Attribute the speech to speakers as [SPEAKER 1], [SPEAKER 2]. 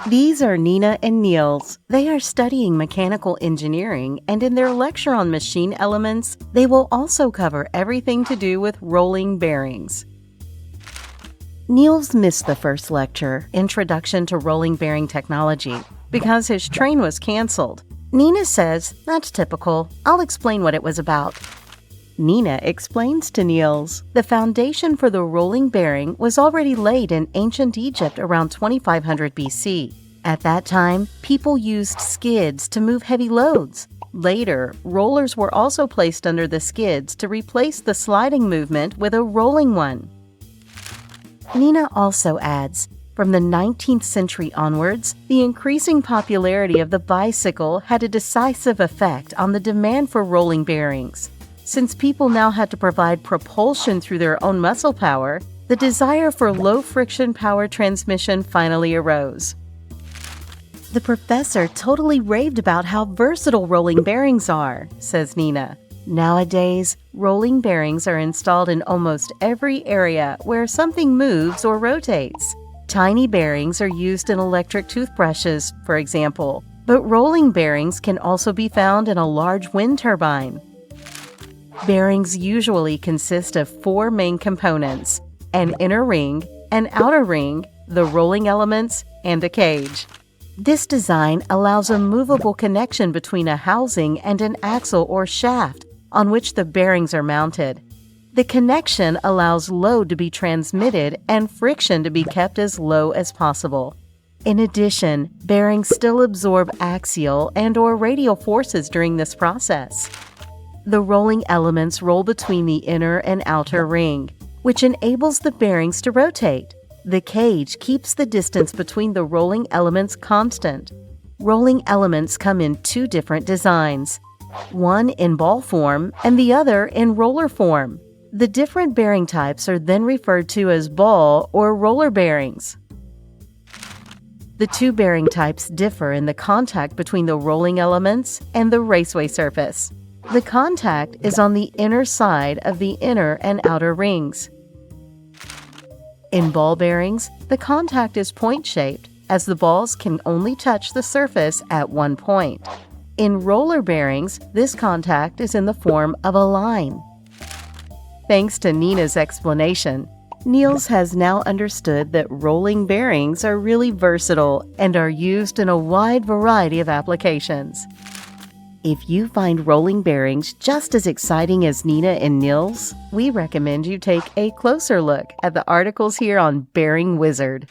[SPEAKER 1] These are Nina and Niels. They are studying mechanical engineering, and in their lecture on machine elements, they will also cover everything to do with rolling bearings. Niels missed the first lecture, Introduction to Rolling Bearing Technology, because his train was canceled. Nina says, "That's typical. I'll explain what it was about." Nina explains to Niels, the foundation for the rolling bearing was already laid in ancient Egypt around 2500 BC. At that time, people used skids to move heavy loads. Later, rollers were also placed under the skids to replace the sliding movement with a rolling one. Nina also adds, from the 19th century onwards, the increasing popularity of the bicycle had a decisive effect on the demand for rolling bearings. Since people now had to provide propulsion through their own muscle power, the desire for low-friction power transmission finally arose. The professor totally raved about how versatile rolling bearings are, says Nina. Nowadays, rolling bearings are installed in almost every area where something moves or rotates. Tiny bearings are used in electric toothbrushes, for example, but rolling bearings can also be found in a large wind turbine. Bearings usually consist of four main components: an inner ring, an outer ring, the rolling elements, and a cage. This design allows a movable connection between a housing and an axle or shaft on which the bearings are mounted. The connection allows load to be transmitted and friction to be kept as low as possible. In addition, bearings still absorb axial and/or radial forces during this process. The rolling elements roll between the inner and outer ring, which enables the bearings to rotate. The cage keeps the distance between the rolling elements constant. Rolling elements come in two different designs, one in ball form and the other in roller form. The different bearing types are then referred to as ball or roller bearings. The two bearing types differ in the contact between the rolling elements and the raceway surface. The contact is on the inner side of the inner and outer rings. In ball bearings, the contact is point-shaped, as the balls can only touch the surface at one point. In roller bearings, this contact is in the form of a line. Thanks to Nina's explanation, Niels has now understood that rolling bearings are really versatile and are used in a wide variety of applications. If you find rolling bearings just as exciting as Nina and Niels, we recommend you take a closer look at the articles here on Bearing Wizard.